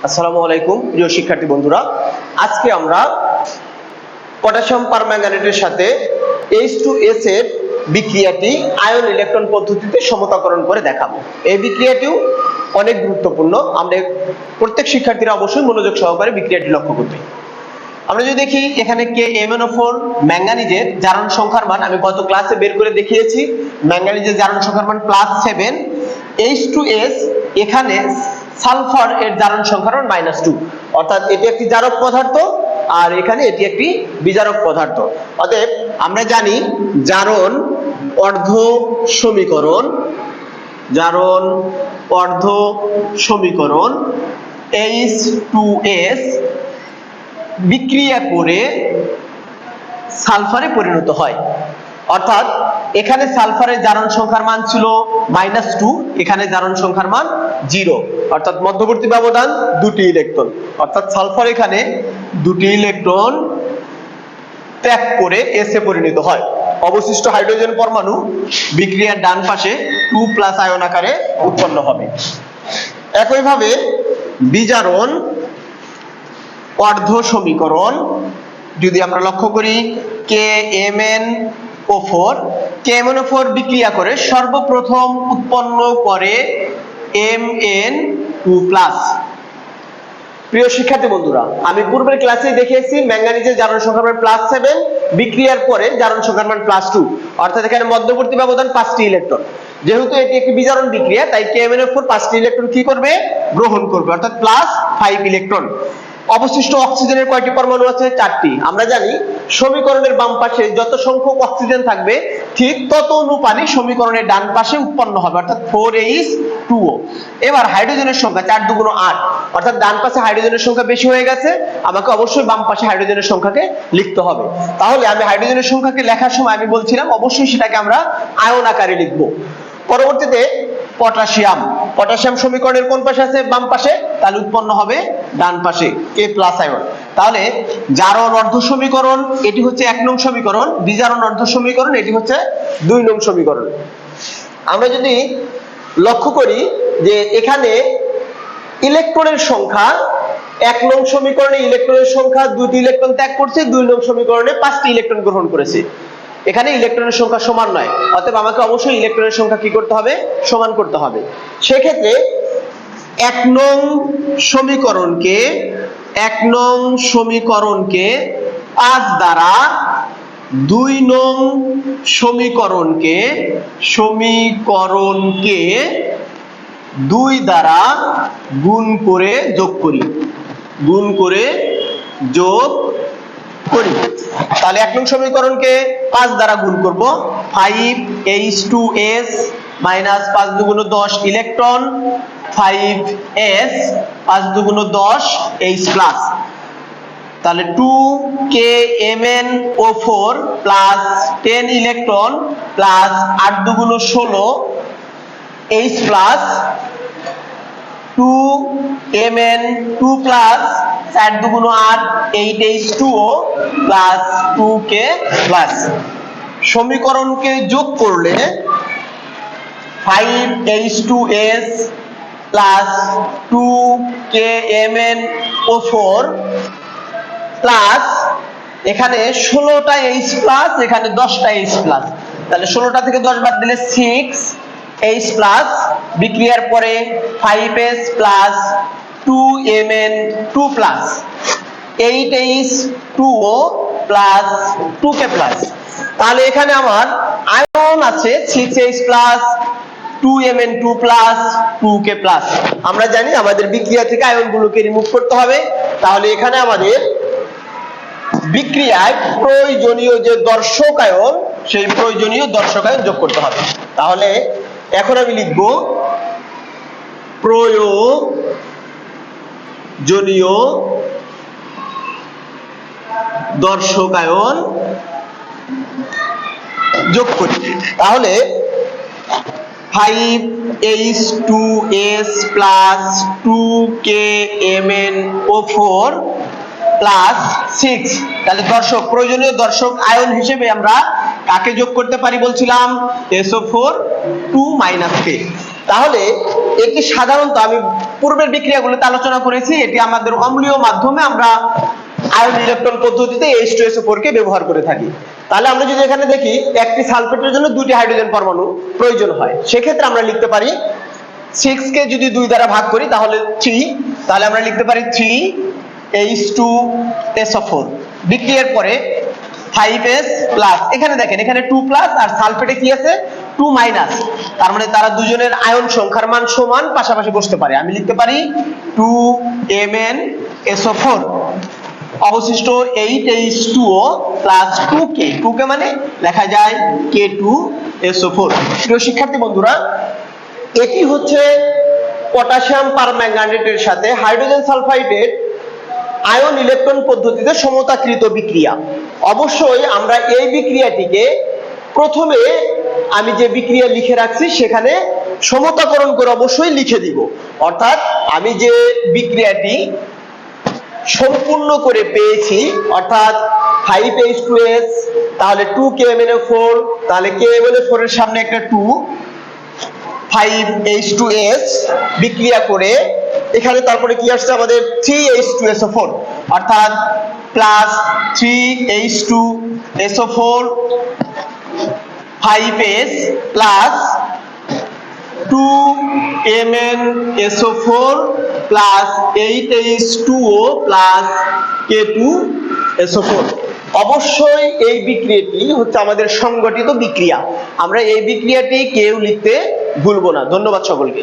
আসসালামু আলাইকুম প্রিয় শিক্ষার্থী বন্ধুরা, আজকে আমরা পটাশিয়াম পারম্যাঙ্গানেটের সাথে H2S এর বিক্রিয়াটি আয়ন ইলেকট্রন পদ্ধতিতে সমতাকরণ করে দেখাবো। এই বিক্রিয়াটিও অনেক গুরুত্বপূর্ণ, আমরা প্রত্যেক শিক্ষার্থীরা অবশ্যই মনোযোগ সহকারে বিক্রিয়াটি লক্ষ্য করবে। আমরা যদি দেখি এখানে KMnO4 ম্যাঙ্গানিজের জারণ সংখ্যার মান আমি গত ক্লাসে বের করে দেখিয়েছি। ম্যাঙ্গানিজের জারণ সংখ্যার মান +7, H2S এখানে সালফার এর জারণ সংখ্যার মান -2, অর্থাৎ এটি একটি জারক পদার্থ আর এখানে এটি একটি বিজারক পদার্থ। অতএব আমরা জানি জারণ অর্ধ সমীকরণ H2S বিক্রিয়া করে সালফারে পরিণত হয়। অর্থাৎ এখানে সালফারের জারণ সংখ্যার মান ছিল -2, এখানে জারণ সংখ্যার মান 0, অর্থাৎ মধ্যবর্তী ব্যবধান 2টি ইলেকট্রন, অর্থাৎ সালফার এখানে 2টি ইলেকট্রন ত্যাগ করে এসে পরিণত হয়। অবশিষ্ট হাইড্রোজেন পরমাণু বিক্রিয়ার ডান পাশে 2+ আয়ন আকারে উৎপন্ন হবে। একইভাবে বিজারণ অর্ধ সমীকরণ যদি আমরা লক্ষ্য করি, KMnO4 বিক্রিয়া করে সর্বপ্রথম উৎপন্ন করে Mn2+। প্রিয় শিক্ষার্থী বন্ধুরা, আমি পূর্বের ক্লাসে দেখিয়েছি ম্যাঙ্গানিজের জারণ সংখ্যার মান +7, বিক্রিয়ার পরে জারণ সংখ্যার মান +2, অর্থাৎ এখানে মধ্যবর্তী ব্যবধান 5টি ইলেকট্রন। যেহেতু এটি একটি বিজারণ বিক্রিয়া তাই KMnO4 5টি ইলেকট্রন কি করবে? গ্রহণ করবে, অর্থাৎ +5 ইলেকট্রন। অবশিষ্ট অক্সিজেনের কয়টি পরমাণু আছে? 4টি। আমরা জানি সমীকরণের বাম পাশে যত সংখ্যক অক্সিজেন থাকবে ঠিক তত অনুপাতে সমীকরণের ডান পাশে উৎপন্ন হবে, অর্থাৎ 4H2O। এবার হাইড্রোজেনের সংখ্যা 4 × 2 = 8, অর্থাৎ ডান পাশে হাইড্রোজেনের সংখ্যা বেশি হয়ে গেছে, আমাকে অবশ্যই বাম পাশে হাইড্রোজেনের সংখ্যাকে লিখতে হবে। তাহলে আমি হাইড্রোজেনের সংখ্যাকে লেখার সময় আমি বলছিলাম অবশ্যই সেটাকে আমরা আয়ন আকারে লিখব। পরবর্তীতে পটাশিয়াম সমীকরণের কোন পাশে আছে? বাম পাশে, তাহলে উৎপন্ন হবে ডান পাশে K+ আয়ন। তাহলে জারণ অর্ধ সমীকরণ এটি হচ্ছে 1 নং সমীকরণ, বিজারণ অর্ধ সমীকরণ এটি হচ্ছে 2 নং সমীকরণ। আমরা যদি লক্ষ্য করি যে এখানে ইলেকট্রনের সংখ্যা 1 নং সমীকরণে ইলেকট্রনের সংখ্যা 2টি ইলেকট্রন ত্যাগ করছে, 2 নং সমীকরণে 5টি ইলেকট্রন গ্রহণ করেছে। এখানে ইলেকট্রনের সংখ্যা সমান নয়, অতএব আমাকে অবশ্যই ইলেকট্রনের সংখ্যা কি করতে হবে? সমান করতে হবে। সেক্ষেত্রে 1 নং সমীকরণকে 5 দ্বারা 2 নং সমীকরণকে 2 দ্বারা গুণ করে যোগ করি। তাহলে 1 নং সমীকরণকে 5 দ্বারা গুণ করব, 5H2S - 5 × 2 = 10 ইলেকট্রন, 5S 5 × 2 = 10 H+। তাহলে 2KMnO4 +10 electron + 8 × 2 = 16 H+, 2Mn2 + 4 × 2 = 8 8H2O + 2K+। সমীকরণকে যোগ করলে 5H2S + 2KMnO4 প্লাস এখানে 16টা H+, এখানে 10টা H+, তাহলে 16টা থেকে 10 বাদ দিলে 6H+, বিক্রিয়ার পরে 5S + 2Mn2 + 8H2O + 2K+। তাহলে এখানে আমার আয়ন আছে 6H+, 2Mn2 + 2K+। আমরা জানি আমাদের বিক্রিয়া থেকে আয়নগুলোকে রিমুভ করতে হবে, তাহলে এখানে আমাদের বিক্রিয়ায় প্রয়োজনীয় যে দর্শক আয়ন সেই প্রয়োজনীয় দর্শক আয়ন যোগ করতে হবে। তাহলে এখন আমি লিখব প্রয়োজনীয় দর্শক আয়ন যোগ করি। তাহলে 5H2S + 2KMnO4 +6, তাহলে প্রয়োজনীয় দর্শক আয়ন হিসেবে আমরা কাকে যোগ করতে পারি বলছিলাম? SO4 2 - K। তাহলে এটি সাধারণত আমি পূর্বের বিক্রিয়াগুলোতে আলোচনা করেছি, এটি আমাদের অম্লীয় মাধ্যমে আমরা আয়ন ইলেকট্রন পদ্ধতিতে H2SO4 কে ব্যবহার করে থাকি। তাহলে আমরা যদি এখানে দেখি একটি সালফেটের জন্য দুটি হাইড্রোজেন পরমাণু প্রয়োজন হয়, সেক্ষেত্রে আমরা লিখতে পারি 6 কে যদি 2 দ্বারা ভাগ করি তাহলে 3, তাহলে আমরা লিখতে পারি 3H2SO4। বিক্রিয়ার পরে 5S প্লাস, এখানে দেখেন এখানে 2 প্লাস আর সালফেটে কি আছে 2 মাইনাস, তার মানে তারা দুজনের আয়ন সংখ্যার মান সমান পাশাপাশি বসতে পারে। আমি লিখতে পারি 2MnSO4। অবশিষ্ট 8H2O প্লাস 2K, 2K মানে লেখা যায় K2SO4। প্রিয় শিক্ষার্থী বন্ধুরা, এটি হচ্ছে পটাশিয়াম পারম্যাঙ্গানেটের সাথে হাইড্রোজেন সালফাইডের আয়ন ইলেকট্রন পদ্ধতিতে সমতাকৃত বিক্রিয়া। অবশ্যই আমরা এই বিক্রিয়াটিকে প্রথমে আমি যে বিক্রিয়া লিখে রাখছি সেখানে সমতাকরণ করে অবশ্যই লিখে দিব, অর্থাৎ আমি যে বিক্রিয়াটি সম্পূর্ণ করে পেয়েছি, অর্থাৎ 5H2S, তাহলে 2KMnO4, তাহলে KMnO4 এর সামনে একটা 2, 5H2S বিক্রিয়া করে এখানে তারপরে কি আসছে আমাদের 3H2SO4, অর্থাৎ plus 3H2SO4 5S plus 2MnSO4 plus 8H2O plus K2SO4। অবশ্যই এই বিক্রিয়াটি হচ্ছে আমাদের সংগঠিত বিক্রিয়া, আমরা এই বিক্রিয়াটি কেউ লিখতে ভুলবো না। ধন্যবাদ সকলকে।